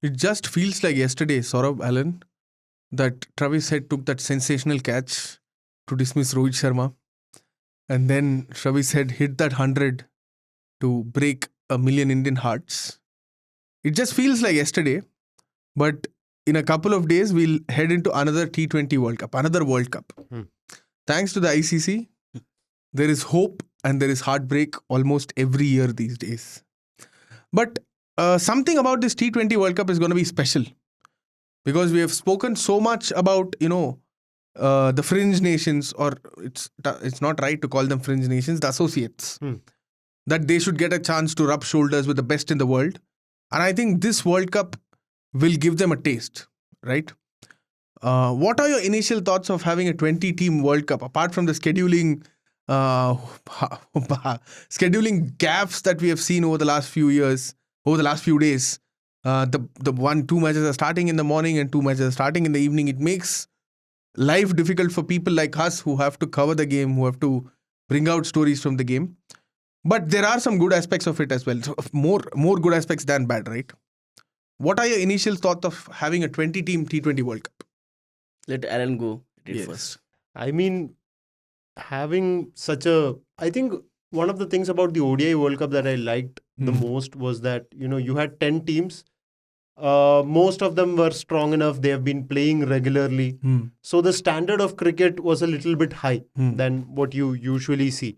It just feels like yesterday, Saurabh, Allen, that Travis Head took that sensational catch to dismiss Rohit Sharma. And then Travis Head hit that 100 to break 1 million Indian hearts. It just feels like yesterday, but in a couple of days, we'll head into another T20 World Cup, another World Cup. Thanks to the ICC, there is hope and there is heartbreak almost every year these days. But something about this T20 World Cup is going to be special because we have spoken so much about, the fringe nations, or it's not right to call them fringe nations, the associates, that they should get a chance to rub shoulders with the best in the world. And I think this World Cup will give them a taste, right? What are your initial thoughts of having a 20-team World Cup, apart from the scheduling gaffes that we have seen over the last few years, over the last few days? The 2 matches are starting in the morning and 2 matches are starting in the evening. It makes life difficult for people like us who have to cover the game, who have to bring out stories from the game. But there are some good aspects of it as well. So more good aspects than bad, right? What are your initial thoughts of having a 20-team T20 World Cup? Let Alan go first. I mean, having I think one of the things about the ODI World Cup that I liked the most was that, you had 10 teams. Most of them were strong enough. They have been playing regularly. So the standard of cricket was a little bit high than what you usually see.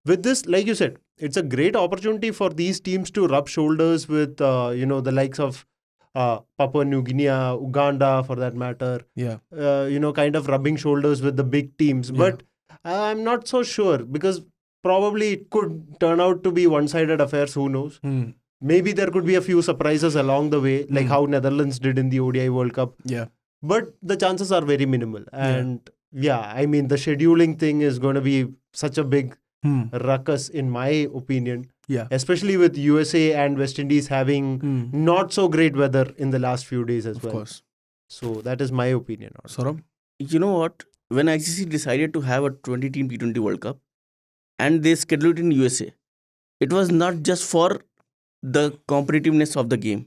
With this, like you said, it's a great opportunity for these teams to rub shoulders with, the likes of Papua New Guinea, Uganda, for that matter. Yeah. Kind of rubbing shoulders with the big teams. But I'm not so sure, because probably it could turn out to be one-sided affairs. Who knows? Maybe there could be a few surprises along the way, like how Netherlands did in the ODI World Cup. Yeah. But the chances are very minimal. And I mean, the scheduling thing is going to be such a big ruckus, in my opinion. Yeah. Especially with USA and West Indies having not so great weather in the last few days as well. Of course. So that is my opinion. Saurabh? You know what? When ICC decided to have a 20-team T20 World Cup and they scheduled it in USA, it was not just for the competitiveness of the game.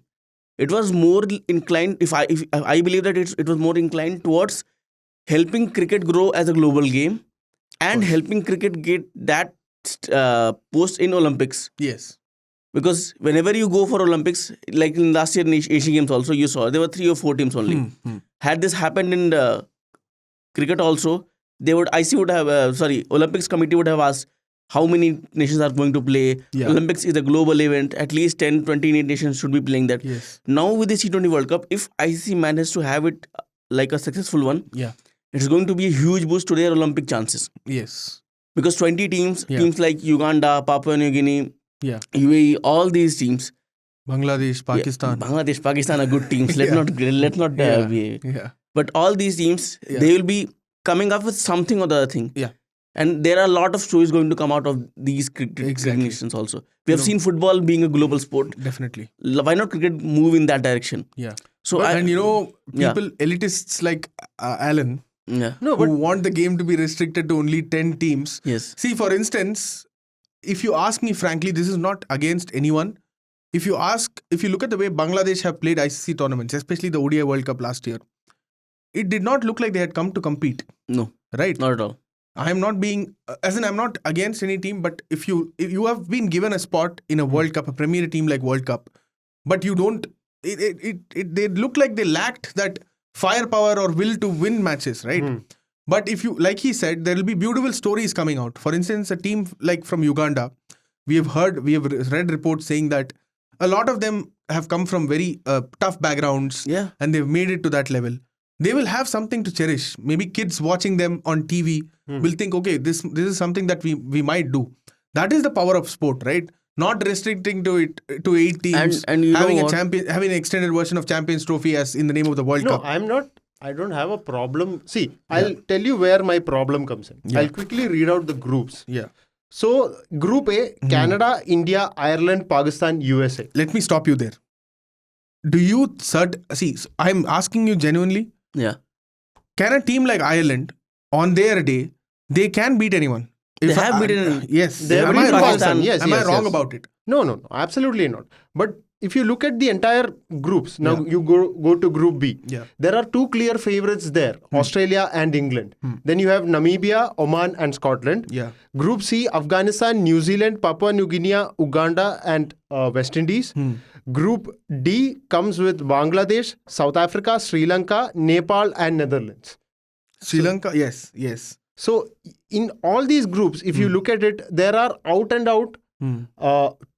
It was more inclined, if I believe that it was more inclined towards helping cricket grow as a global game and helping cricket get that post in Olympics. Yes. Because whenever you go for Olympics, like in last year in Asian Games also, you saw there were 3 or 4 teams only. Had this happened in the cricket also, Olympics committee would have asked how many nations are going to play. Yeah. Olympics is a global event. At least 10, 20 nations should be playing that. Yes. Now with the T20 World Cup, if ICC manages to have it like a successful one, it's going to be a huge boost to their Olympic chances. Yes. Because 20 teams like Uganda, Papua New Guinea, UAE, all these teams, Bangladesh, Pakistan are good teams. Let's not be. But all these teams, they will be coming up with something or the other thing. Yeah. And there are a lot of stories going to come out of these cricket nations also. We have seen football being a global sport. Definitely. Why not cricket move in that direction? Yeah. So people, elitists like Alan, who want the game to be restricted to only 10 teams. Yes. See, for instance, if you ask me frankly, this is not against anyone. If you look at the way Bangladesh have played ICC tournaments, especially the ODI World Cup last year, it did not look like they had come to compete. No. Right? Not at all. I'm not against any team, but if you have been given a spot in a World Cup, a premier team like World Cup, but you don't, they look like they lacked that firepower or will to win matches, right? But if you, like he said, there will be beautiful stories coming out. For instance, a team like from Uganda, we have read reports saying that a lot of them have come from very tough backgrounds, and they've made it to that level. They will have something to cherish. Maybe kids watching them on TV will think, okay, this is something that we might do. That is the power of sport, right? Not restricting to 8 teams, and having an extended version of Champions Trophy as in the name of the World Cup. No, I don't have a problem. See, I'll tell you where my problem comes in. I'll quickly read out the groups. Yeah. So, Group A, Canada, India, Ireland, Pakistan, USA. Let me stop you there. I'm asking you genuinely. Yeah. Can a team like Ireland, on their day, they can beat anyone? They have beaten. Yes. Am I wrong about it? No, No, absolutely not. But if you look at the entire groups, now Yeah. you go to Group B. Yeah. There are two clear favorites there, Australia and England. Then you have Namibia, Oman and Scotland. Yeah. Group C, Afghanistan, New Zealand, Papua New Guinea, Uganda and West Indies. Group D comes with Bangladesh, South Africa, Sri Lanka, Nepal and Netherlands. Sri Lanka, yes. So in all these groups, if you look at it, there are out and out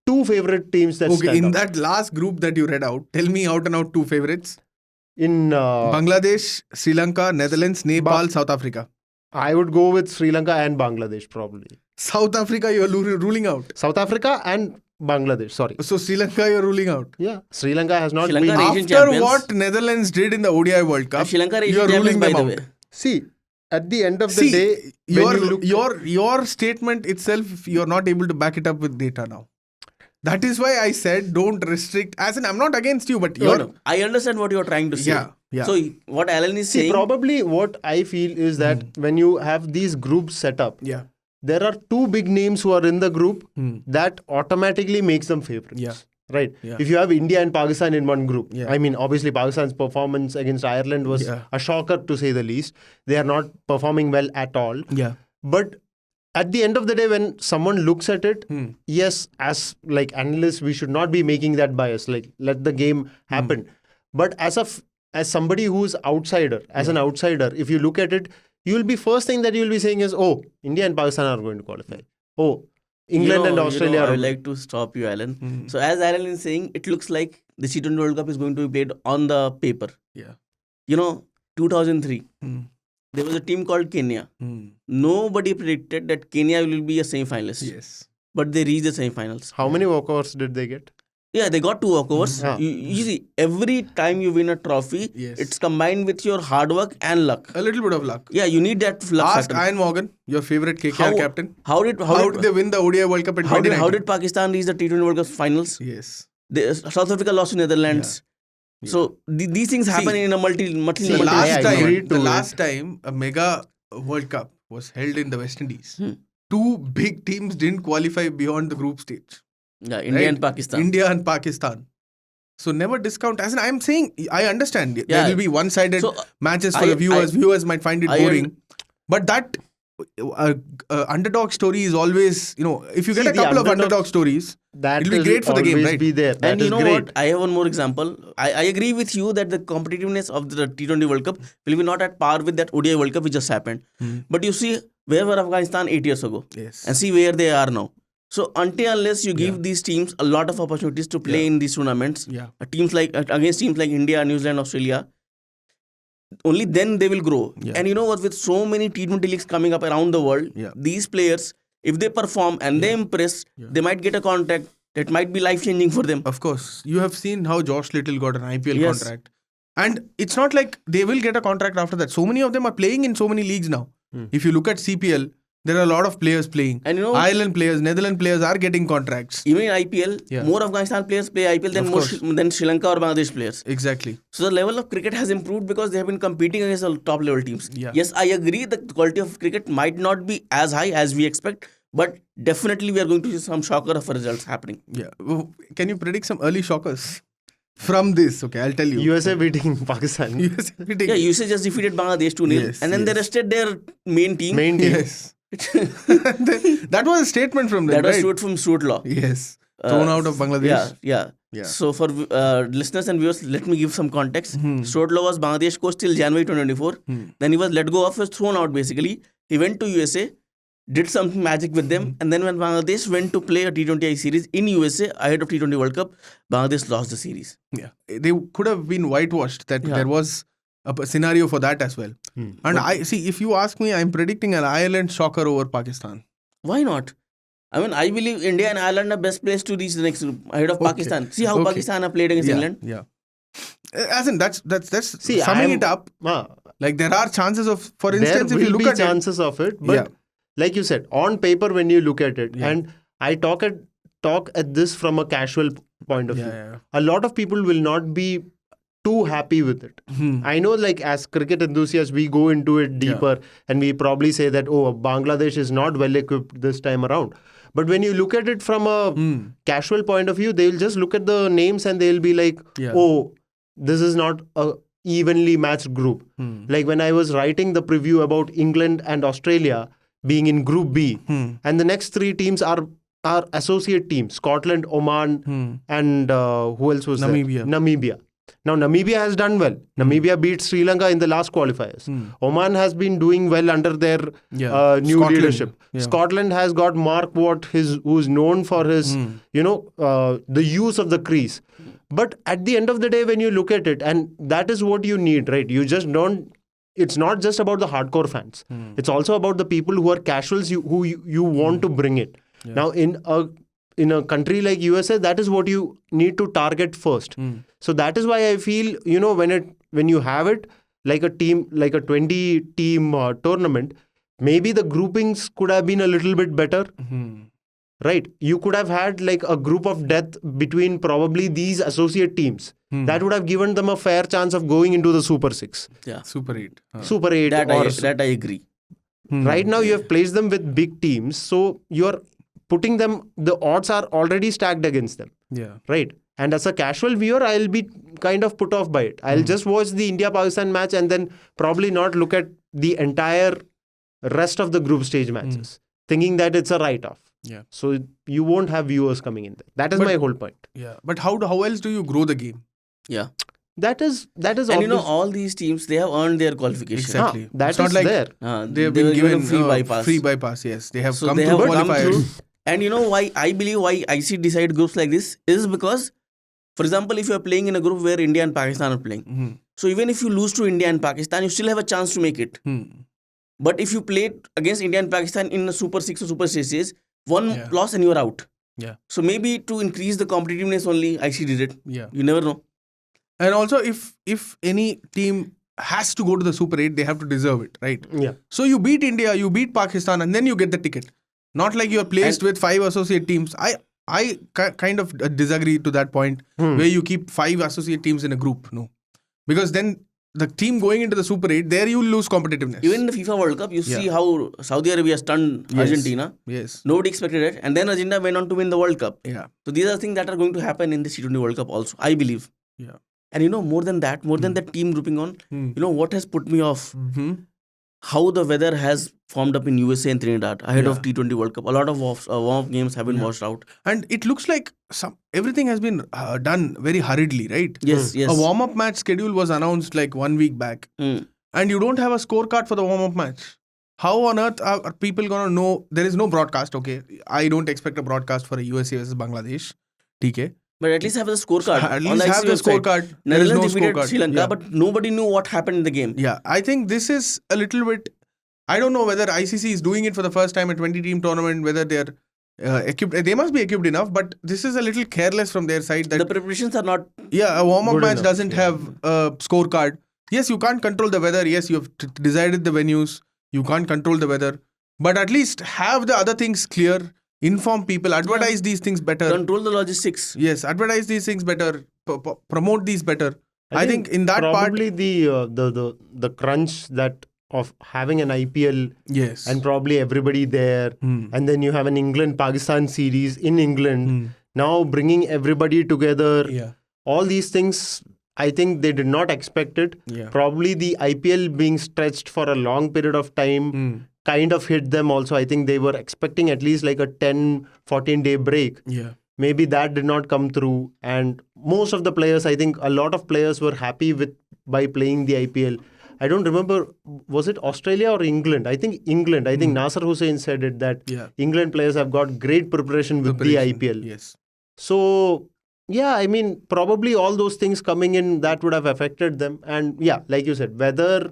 two favorite teams that Okay, stand in out. that last group that you read out, tell me out and out two favorites. In Bangladesh, Sri Lanka, Netherlands, Nepal, South Africa. I would go with Sri Lanka and Bangladesh probably. South Africa, you're ruling out. South Africa and Bangladesh, sorry. So Sri Lanka, you're ruling out. Yeah, Sri Lanka has not Sri Lanka been... Asian After champions. what Netherlands did in the ODI World Cup, Sri Lanka are you're Asian ruling champions, by them the out. way. See, at the end of the day, when you look your statement itself, you're not able to back it up with data now. That is why I said don't restrict. As in, I'm not against you, but you're... No, I understand what you're trying to say. Yeah. So what Alan is See, saying... probably what I feel is that when you have these groups set up, Yeah. there are two big names who are in the group that automatically makes them favorites. Yeah. Right. Yeah. If you have India and Pakistan in one group, Yeah. I mean, obviously Pakistan's performance against Ireland was a shocker to say the least. They are not performing well at all. Yeah. But at the end of the day, when someone looks at it, yes, as like analysts, we should not be making that bias. Like, let the game happen. But as somebody who's outsider, as an outsider, if you look at it, you will be first thing that you will be saying is, oh, India and Pakistan are going to qualify. Oh, England and Australia I are. would like to stop you, Alan. So as Alan is saying, it looks like the T20 World Cup is going to be played on the paper. Yeah. 2003, there was a team called Kenya. Nobody predicted that Kenya will be a semi-finalist. Yes. But they reached the semi-finals. How many walkovers did they get? Yeah, they got 2 walkovers. Yeah. You see, every time you win a trophy, Yes. it's combined with your hard work and luck. A little bit of luck. Yeah, you need that luck Ask factor. Ian Morgan, your favorite KKR captain. How did they win the ODI World Cup in 2019? how did Pakistan reach the T20 World Cup finals? Yes. South Africa lost to Netherlands. So these things happen in a multi. The last time a mega World Cup was held in the West Indies, 2 big teams didn't qualify beyond the group stage. Yeah, India and Pakistan. India and Pakistan. So never discount. As in, I'm saying, I understand. There Yeah. will be one-sided So, matches for the viewers. Viewers might find it boring. But that underdog story is always, if you get a couple of underdog stories, it'll be great for the game, right? Be there. That And you is know great. what? I have one more example. I agree with you that the competitiveness of the T20 World Cup will be not at par with that ODI World Cup which just happened. But you see, where were Afghanistan 8 years ago? Yes. And see where they are now. So until unless you give these teams a lot of opportunities to play in these tournaments, against teams like India, New Zealand, Australia, only then they will grow. Yeah. And you know what? With so many T20 leagues coming up around the world, these players, if they perform and they impress, they might get a contract that might be life-changing for them. Of course. You have seen how Josh Little got an IPL Yes. contract. And it's not like they will get a contract after that. So many of them are playing in so many leagues now. If you look at CPL, there are a lot of players playing. And Ireland players, Netherlands players are getting contracts. Even in IPL, more Afghanistan players play IPL than Sri Lanka or Bangladesh players. Exactly. So the level of cricket has improved because they have been competing against the top level teams. Yeah. Yes, I agree that the quality of cricket might not be as high as we expect, but definitely we are going to see some shocker of results happening. Yeah. Can you predict some early shockers from this? Okay, I'll tell you. USA beating Pakistan. USA beating. Yeah, USA just defeated Bangladesh 2-0 Yes, and then they rested their main team. Yes. That was a statement from them, That was right? from Stuart Law. Yes. Thrown out of Bangladesh. Yeah. So for listeners and viewers, let me give some context. Stuart Law was Bangladesh coach till January 2024. Then he was let go of, was thrown out basically. He went to USA, did some magic with them, and then when Bangladesh went to play a T20I series in USA ahead of T20 World Cup, Bangladesh lost the series. Yeah. They could have been whitewashed. That there was a scenario for that as well. And I see, if you ask me, I'm predicting an Ireland shocker over Pakistan. Why not? I mean, I believe India and Ireland are best placed to reach the next group ahead of Pakistan. See how Pakistan have played against England. Yeah. As in, that's See, summing it up. Like there are chances of, for instance, there if you will look be at chances of it, but like you said, on paper when you look at it, and I talk at this from a casual point of view. A lot of people will not be too happy with it. I know, like as cricket enthusiasts, we go into it deeper and we probably say that, oh, Bangladesh is not well equipped this time around. But when you look at it from a casual point of view, they'll just look at the names and they'll be like, oh, this is not a evenly matched group. Like when I was writing the preview about England and Australia being in Group B, and the next three teams are associate teams, Scotland, Oman, and who else was Namibia. there? Namibia. Now, Namibia has done well. Namibia beat Sri Lanka in the last qualifiers. Oman has been doing well under their new Scotland. leadership. Yeah. Scotland has got Mark Watt, who's known for his, the use of the crease. But at the end of the day, when you look at it, and that is what you need, right? You just don't. It's not just about the hardcore fans. It's also about the people who are casuals who you want to bring it. Yeah. Now, in a country like USA, that is what you need to target first. So that is why I feel, when you have it like a team, like a 20-team tournament, maybe the groupings could have been a little bit better. Right? You could have had like a group of death between probably these associate teams. That would have given them a fair chance of going into the Super 6. Yeah. Super 8. Super 8. That I agree. Right now you have placed them with big teams. So you're putting them, the odds are already stacked against them. Yeah. Right? And as a casual viewer, I'll be kind of put off by it. I'll just watch the India-Pakistan match and then probably not look at the entire rest of the group stage matches, thinking that it's a write-off. Yeah. So you won't have viewers coming in there. That is my whole point. Yeah. But how else do you grow the game? Yeah. That is and all these teams, they have earned their qualification. Exactly. That is there. They have been given free bypass. Yes. They have come through qualifiers. And why I believe why ICC decide groups like this is because, for example, if you are playing in a group where India and Pakistan are playing, so even if you lose to India and Pakistan, you still have a chance to make it. But if you play against India and Pakistan in a Super 6 or Super 6, one loss and you are out. Yeah. So maybe to increase the competitiveness only, ICC did it. Yeah. You never know. And also, if any team has to go to the Super 8, they have to deserve it, right? Yeah. So you beat India, you beat Pakistan, and then you get the ticket. Not like you're placed with 5 associate teams. I kind of disagree to that point where you keep 5 associate teams in a group. No. Because then the team going into the Super 8, there you lose competitiveness. Even in the FIFA World Cup, you see how Saudi Arabia stunned Argentina. Yes. Nobody expected it. And then Argentina went on to win the World Cup. Yeah. So these are things that are going to happen in the T20 World Cup also, I believe. Yeah. And more than that team grouping on, what has put me off? How the weather has formed up in USA and Trinidad ahead of T20 World Cup. A lot of warm-up games have been washed out. And it looks like everything has been done very hurriedly, right? Yes. A warm-up match schedule was announced like 1 week back. And you don't have a scorecard for the warm-up match. How on earth are people going to know? There is no broadcast, okay? I don't expect a broadcast for a USA versus Bangladesh. TK. But at least have the scorecard. At least have the scorecard. There is no scorecard. Sri Lanka, but nobody knew what happened in the game. Yeah, I think this is a little bit. I don't know whether ICC is doing it for the first time, a 20-team tournament, whether they're equipped. They must be equipped enough, but this is a little careless from their side. That the preparations are not. Yeah, a warm-up match doesn't have a scorecard. Yes, you can't control the weather. Yes, you have decided the venues. You can't control the weather. But at least have the other things clear. Inform people, advertise these things better. Control the logistics. Yes, advertise these things better. Promote these better. I think in that probably the crunch that of having an IPL, yes, and probably everybody there, and then you have an England-Pakistan series in England. Now bringing everybody together. All these things, I think they did not expect it. Probably the IPL being stretched for a long period of time. Kind of hit them also. I think they were expecting at least like a 10-14 day break. Maybe that did not come through. And most of the players, I think a lot of players were happy by playing the IPL. I don't remember, was it Australia or England? I think England. I think Nasser Hussain said it that England players have got great preparation with the IPL. Yes. So, yeah, I mean, probably all those things coming in, that would have affected them. And yeah, like you said, weather,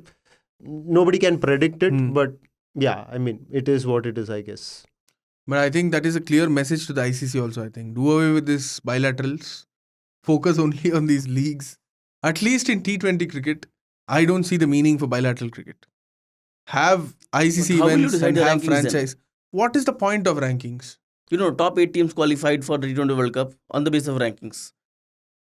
nobody can predict it, but yeah, I mean, it is what it is, I guess. But I think that is a clear message to the ICC also, I think. Do away with this bilaterals. Focus only on these leagues. At least in T20 cricket, I don't see the meaning for bilateral cricket. Have ICC events and have franchise. Then? What is the point of rankings? Top 8 teams qualified for the T20 World Cup on the basis of rankings.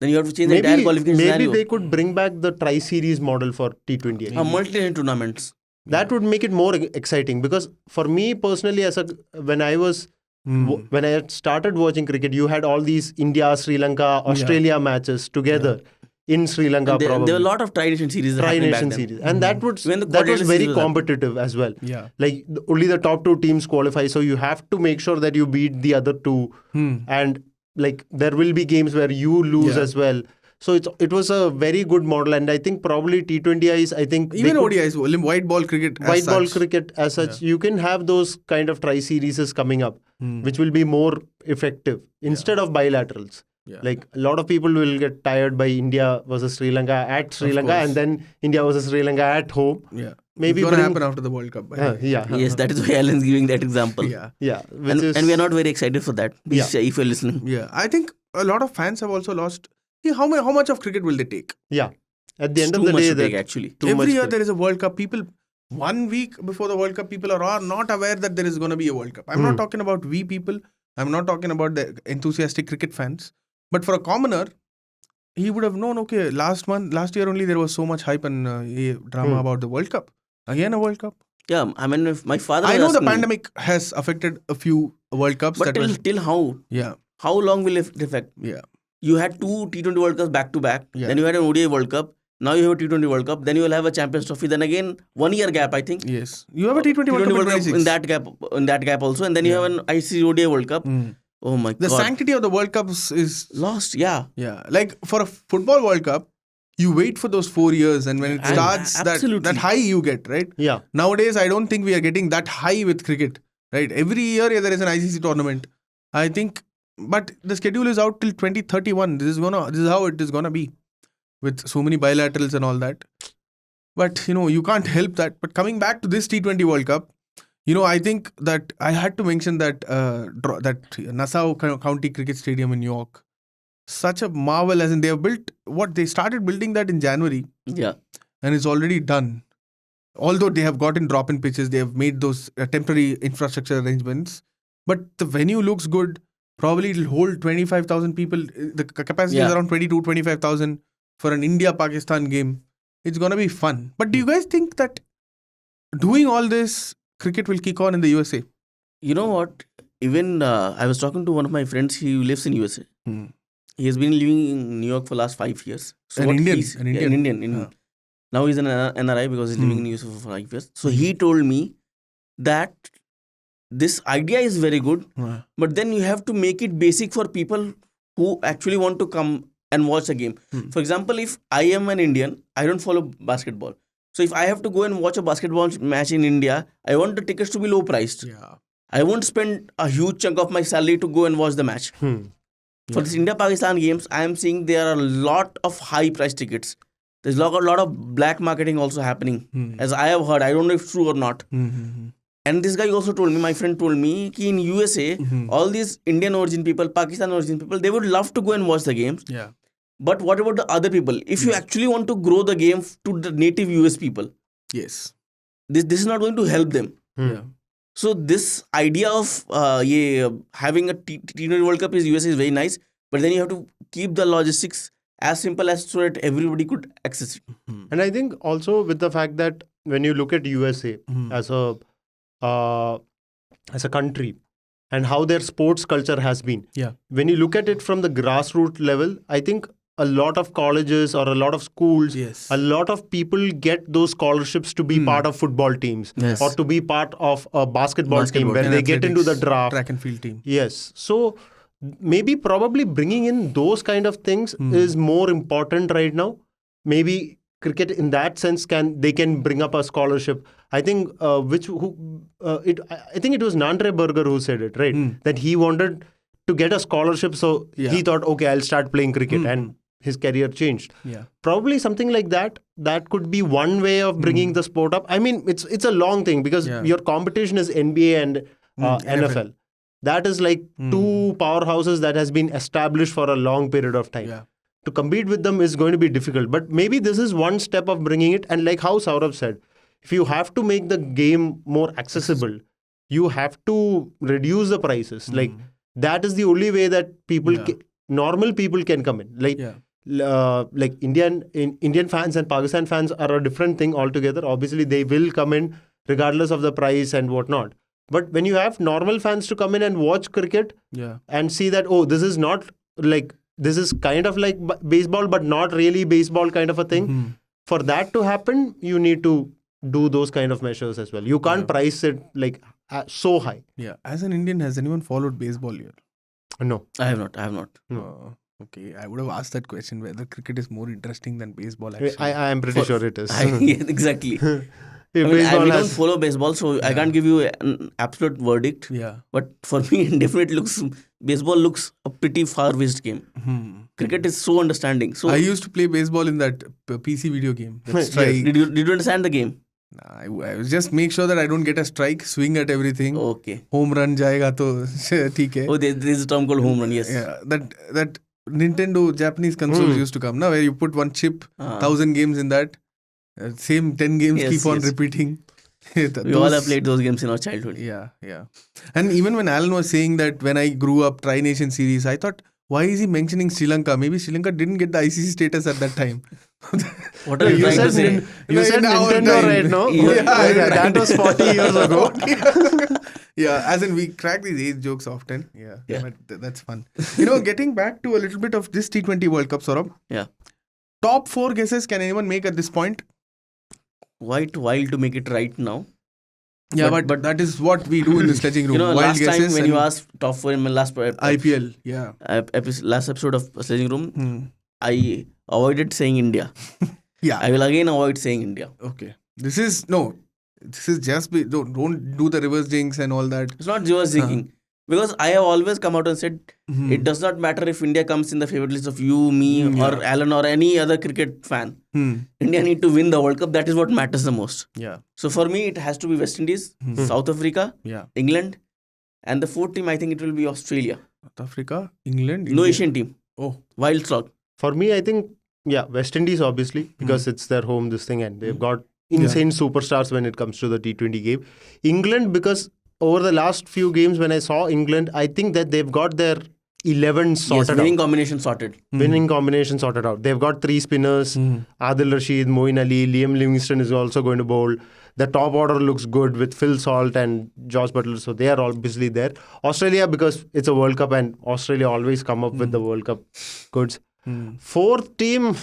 Then you have to change the entire qualification scenario. Maybe they could bring back the tri-series model for T20. Multi-nation tournaments. That would make it more exciting, because for me personally, when I was When I had started watching cricket, you had all these India, Sri Lanka, Australia matches together in Sri Lanka. And there probably were a lot of Tri-Nation series happening back Tri-Nation then. series, and that When the was quadrilateral very series was competitive as well. Yeah. Like only the top 2 teams qualify, so you have to make sure that you beat the other 2, and like there will be games where you lose as well. So it was a very good model, and I think probably T20Is. I think Even ODIs, white ball cricket. White ball cricket as such, you can have those kind of tri-series coming up, which will be more effective instead of bilaterals. Yeah. Like a lot of people will get tired by India versus Sri Lanka at Sri Lanka, and then India versus Sri Lanka at home. Yeah. Maybe it's going to happen after the World Cup. By the way. Yes, that is why Alan's giving that example. Yeah. And we are not very excited for that. If you're listening. Yeah. I think a lot of fans have also lost. How much of cricket will they take? Yeah. At the end It's of too the much day, to that take, actually. Every year there is a World Cup. People, 1 week before the World Cup, people are not aware that there is going to be a World Cup. I'm not talking about we people. I'm not talking about the enthusiastic cricket fans. But for a commoner, he would have known, okay, last year only there was so much hype and drama about the World Cup. Again a World Cup. Yeah, I mean, if my father. I know the asking me, pandemic has affected a few World Cups. but till how? Yeah. How long will it affect? Yeah. You had 2 T20 World Cups back to back. Yeah. Then you had an ODI World Cup. Now you have a T20 World Cup. Then you will have a Champions Trophy. Then again, 1 year gap, I think. Yes. You have a T20 World Cup in 26. in that gap also. And then you have an ICC ODI World Cup. Oh my God. The sanctity of the World Cups is lost. Yeah. Yeah. Like for a football World Cup, you wait for those 4 years, and when it starts, that high you get, right? Yeah. Nowadays, I don't think we are getting that high with cricket, right? Every year there is an ICC tournament. I think, but the schedule is out till 2031. This is how it is gonna be, with so many bilaterals and all that. But you can't help that. But coming back to this T20 World Cup, I think that I had to mention that that Nassau County Cricket Stadium in New York. Such a marvel, as in they started building that in January. Yeah. And it's already done. Although they have gotten drop-in pitches, they have made those temporary infrastructure arrangements. But the venue looks good. Probably it'll hold 25,000 people. The capacity is around 25,000 for an India-Pakistan game. It's going to be fun. But do you guys think that doing all this, cricket will kick on in the USA? You know what? Even I was talking to one of my friends. He lives in USA. He has been living in New York for the last 5 years. So An Indian. Indian. Now he's an NRI because he's living in USA for 5 years. So he told me that this idea is very good, but then you have to make it basic for people who actually want to come and watch the game. For example, if I am an Indian, I don't follow basketball. So if I have to go and watch a basketball match in India, I want the tickets to be low priced. Yeah. I won't spend a huge chunk of my salary to go and watch the match. For these India-Pakistan games, I am seeing there are a lot of high-priced tickets. There's a lot of black marketing also happening, as I have heard. I don't know if it's true or not. And this guy also told me, my friend told me, that in USA, all these Indian origin people, Pakistan origin people, they would love to go and watch the games. Yeah. But what about the other people? If you actually want to grow the game to the native US people, Yes. this is not going to help them. Yeah. So this idea of having a T20 World Cup is USA is very nice, but then you have to keep the logistics as simple as so that everybody could access it. And I think also with the fact that when you look at USA as a country and how their sports culture has been, when you look at it from the grassroots level, I think a lot of colleges or a lot of schools, a lot of people get those scholarships to be part of football teams or to be part of a basketball team when they get into the draft. Track and field team. Yes. So maybe probably bringing in those kind of things is more important right now. Maybe cricket in that sense they can bring up a scholarship. I think I think it was Nandre Berger who said it, right? That he wanted to get a scholarship, so he thought, okay, I'll start playing cricket, and his career changed. Probably something like that could be one way of bringing the sport up. I mean, it's a long thing because your competition is NBA and NFL. That is like two powerhouses that has been established for a long period of time. To compete with them is going to be difficult, but maybe this is one step of bringing it. And like how Saurabh said, if you have to make the game more accessible, you have to reduce the prices. Like that is the only way that normal people can come in. Like Indian fans and Pakistan fans are a different thing altogether. Obviously, they will come in regardless of the price and whatnot. But when you have normal fans to come in and watch cricket Yeah. and see that, oh, this is not like, this is kind of like baseball, but not really baseball kind of a thing. Mhm. For that to happen, you need to do those kind of measures as well. You can't price it like so high. Yeah. As an Indian, has anyone followed baseball here? No. I have not. No. Okay. I would have asked that question whether cricket is more interesting than baseball. Actually, I am pretty sure it is. Yeah, exactly. If I mean, baseball we don't has- follow baseball, so I can't give you an absolute verdict. yeah. But for me, it definitely baseball looks a pretty far-fetched game. Cricket is so understanding. So I used to play baseball in that PC video game. That Yes. strike. did you understand the game? I was just make sure that I don't get a strike, swing at everything. Okay. Home run जाएगा तो ठीक है. Oh, there's a term called home run. Yes. Yeah, that Nintendo Japanese consoles used to come now, where you put one chip, 1,000 games in that, same 10 games Yes, keep on yes. repeating. We all have played those games in our childhood. Yeah. And even when Alan was saying that when I grew up, Tri-Nation series, I thought, why is he mentioning Sri Lanka? Maybe Sri Lanka didn't get the ICC status at that time. What are you trying to say? You said In our Nintendo time. right now? Yeah, That was 40 years ago. Yeah, as in we crack these age jokes often. Yeah. Yeah. But that's fun. You know, getting back to a little bit of this T20 World Cup, Saurabh. Yeah. Top 4 guesses can anyone make at this point? Quite wild to make it right now. Yeah, but that is what we do in the sledging room. You know, Wild last time guesses when and you asked top 4 in my last IPL, yeah. last episode of Sledging Room, I avoided saying India. Yeah. I will again avoid saying India. Okay. This is just don't do the reverse jinx and all that. It's not reverse thinking. Because I have always come out and said, Hmm. it does not matter if India comes in the favorite list of you, me, or Alan, or any other cricket fan. India need to win the World Cup. That is what matters the most. Yeah. So for me, it has to be West Indies, South Africa, Yeah. England, and the fourth team, I think it will be Australia. South Africa, England. No India. Asian team. Oh. Wild slot. For me, I think, West Indies, obviously, because it's their home, this thing, and they've got insane superstars when it comes to the T20 game. England, because over the last few games when I saw England, I think that they've got their 11 Yes, sorted winning out. combination sorted. Winning combination sorted out. They've got 3 spinners. Adil Rashid, Moeen Ali, Liam Livingstone is also going to bowl. The top order looks good with Phil Salt and Josh Butler. So they are obviously there. Australia, because it's a World Cup and Australia always come up with the World Cup goods. Fourth team,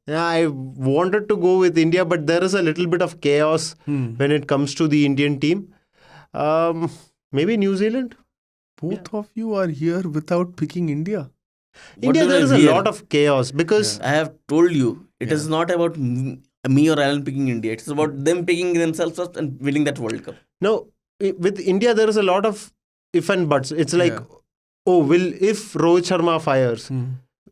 I wanted to go with India, but there is a little bit of chaos when it comes to the Indian team. Maybe New Zealand? Both of you are here without picking India. India, do there I is a hear? lot of chaos because I have told you, it is not about me or Alan picking India. It's about them picking themselves up and winning that World Cup. no, with India, there is a lot of if and buts. It's like, if Rohit Sharma fires,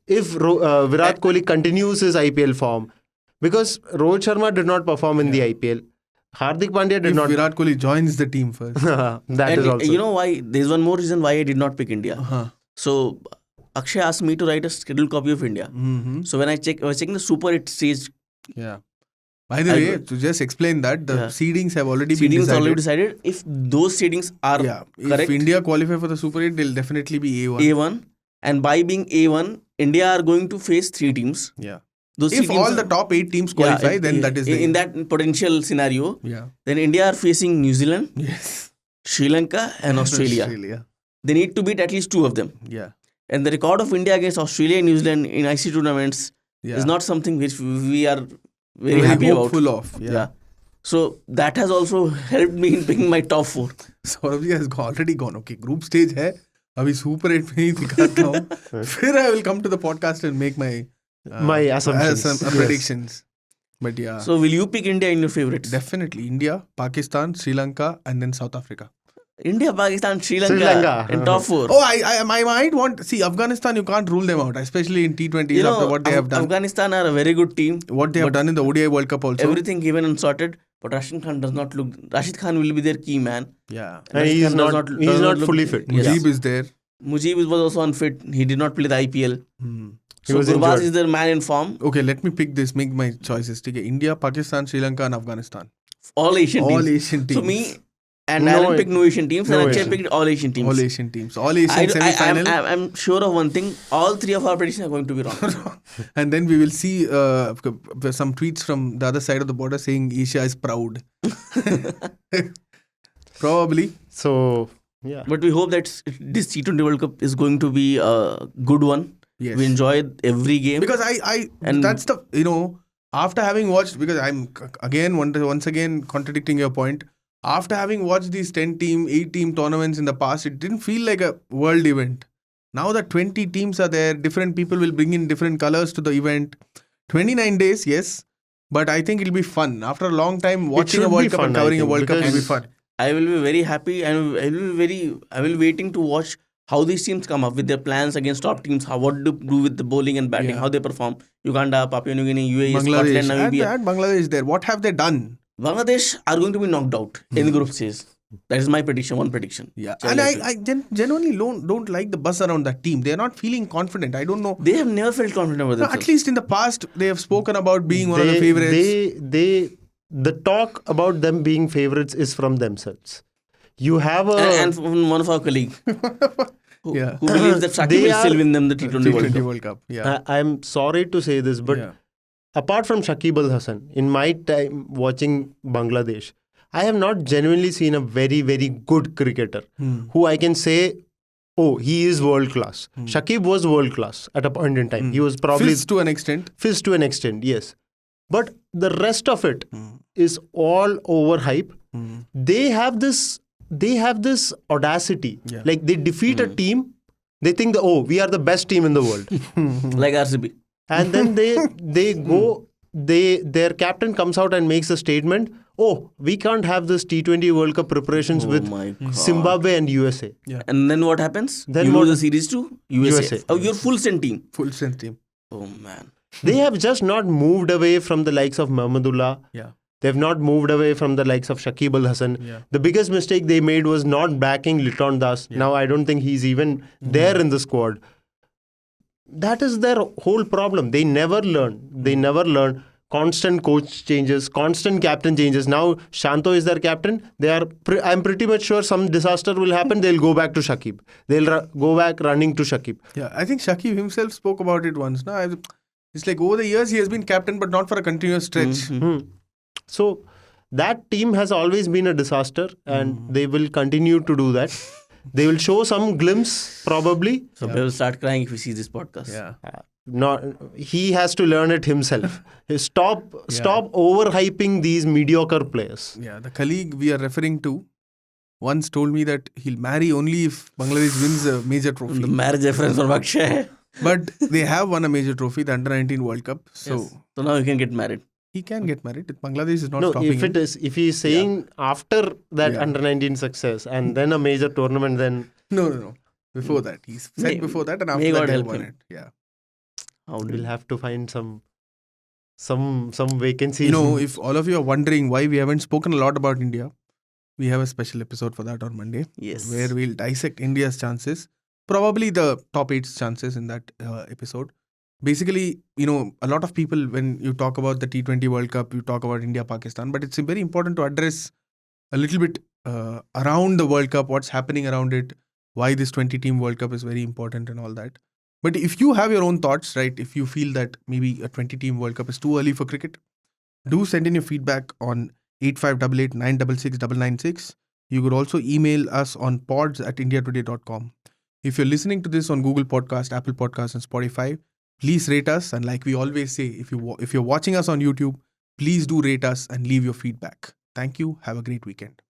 if Virat Kohli continues his IPL form, because Rohit Sharma did not perform in the IPL. Hardik Pandya did If not. Virat Kohli joins the team first. That And is also. you know why? There's one more reason why I did not pick India. So Akshay asked me to write a scheduled copy of India. So when I was checking the Super 8 stage, Yeah. By the way, to just explain that, the seedings have already been seedings decided. already decided. If those seedings are correct, If India qualify for the Super 8, they'll definitely be A1. A1, and by being A1, India are going to face 3 teams. Yeah. Those If 3 teams all the top 8 teams qualify, then that is the in that potential scenario. Yeah. Then India are facing New Zealand, Yes. Sri Lanka, and Australia. They need to beat at least 2 of them. Yeah. And the record of India against Australia and New Zealand in ICC tournaments is not something which we are very happy about. hopeful of. Yeah. So that has also helped me in picking my top 4. Saurabh ji has already gone. Okay, group stage है. अभी Super 8 में ही दिखाता हूँ. फिर I will come to the podcast and make my assumptions. predictions. But yeah. So will you pick India in your favorites? Definitely India, Pakistan, Sri Lanka, and then South Africa. India, Pakistan, Sri Sri Lanka, Lanka. in top 4. Oh, I might want. See, Afghanistan, you can't rule them out, especially in T20s after what they have done. Afghanistan are a very good team. What they have done in the ODI World Cup also. Everything given and sorted. But Rashid Khan does not look. Rashid Khan will be their key man. Yeah. And Rashid he's Khan does not look- fully fit. Yes. Mujib is there. Mujib was also unfit. He did not play the IPL. He So was Gurbaz injured. is their man in form. Okay, let me pick this. Make my choices. Okay, India, Pakistan, Sri Lanka, and Afghanistan. All Asian teams. All Asian teams. So me and No, Alan picked no Asian teams, no and Akshay Asian. picked all Asian teams. All Asian teams. All Asian semi-final. I'm sure of one thing. All 3 of our predictions are going to be wrong. And then we will see some tweets from the other side of the border saying Asia is proud. Probably. So yeah. But we hope that this T20 World Cup is going to be a good one. Yes. We enjoy every game. Because And- that's the, after having watched, because I'm again once again contradicting your point, after having watched these 10-team, 8-team tournaments in the past, it didn't feel like a world event. Now that 20 teams are there, different people will bring in different colors to the event. 29 days, yes, but I think it'll be fun. After a long time, watching a should World be Cup fun, and I covering a think, World Cup will be because- fun. I will be very happy, and I will waiting to watch how these teams come up with their plans against top teams. What to do with the bowling and batting, Yeah. how they perform. Uganda, Papua New Guinea, UAE, Bangladesh, Scotland, Namibia. and Bangladesh there. What have they done? Bangladesh are going to be knocked out in the group stage. That is my prediction. One prediction. Yeah, Shall and I I genuinely don't like the buzz around that team. They're not feeling confident. I don't know. They have never felt confident about No, themselves. at least in the past, they have spoken about being one of the favorites. The talk about them being favorites is from themselves. You have a and from one of our colleagues who believes that Shakib They will still are- win them the T20 World T20 Cup. World Cup. Yeah. I'm sorry to say this, but Yeah. apart from Shakib Al Hasan, in my time watching Bangladesh, I have not genuinely seen a very, very good cricketer who I can say, oh, he is world class. Shakib was world class at a point in time. He was probably Fizz to an extent. Fizz to an extent, yes. But the rest of it is all overhype. They have this audacity. Yeah. Like they defeat a team, they think that, oh, we are the best team in the world. Like RCB. And then they go, their captain comes out and makes a statement, oh, we can't have this T20 World Cup preparations Oh with my God. Zimbabwe and USA. And then what happens? Then you what- lose the series to USA. USA. Oh, your full strength team. Full strength team. Oh man. They have just not moved away from the likes of Mahmudullah. Yeah. They've not moved away from the likes of Shakib Al Hasan. Yeah. The biggest mistake they made was not backing Liton Das. Now I don't think he's even there in the squad. That is their whole problem. They never learn. Constant coach changes, constant captain changes. Now Shanto is their captain. I'm pretty much sure some disaster will happen. They'll go back to Shakib. They'll go back running to Shakib. Yeah, I think Shakib himself spoke about it once. No, it's like over the years he has been captain, but not for a continuous stretch. So that team has always been a disaster, and they will continue to do that. They will show some glimpse probably. So we will start crying if we see this podcast. Yeah. Not he has to learn it himself. Stop overhyping these mediocre players. Yeah, the colleague we are referring to once told me that he'll marry only if Bangladesh wins a major trophy. The marriage reference from Akshay. But they have won a major trophy, the Under-19 World Cup. So Yes. So now you can get married. he can get married. Bangladesh is not No, stopping him. if he is saying after that Yeah. under-19 success and then a major tournament, then No. Before that. He said May- before that and may after God that they help won him. it. Yeah. How we'll did have to find some vacancies. If all of you are wondering why we haven't spoken a lot about India, we have a special episode for that on Monday. Yes. Where we'll dissect India's chances, probably the top 8's chances in that episode. Basically, a lot of people, when you talk about the T20 World Cup, you talk about India, Pakistan, but it's very important to address a little bit around the World Cup, what's happening around it, why this 20-team World Cup is very important and all that. But if you have your own thoughts, right, if you feel that maybe a 20-team World Cup is too early for cricket, do send in your feedback on 8588 966 996. You could also email us on pods@indiatoday.com. If you're listening to this on Google Podcast, Apple Podcasts, and Spotify, please rate us. And like we always say, if you're watching us on YouTube, please do rate us and leave your feedback. Thank you. Have a great weekend.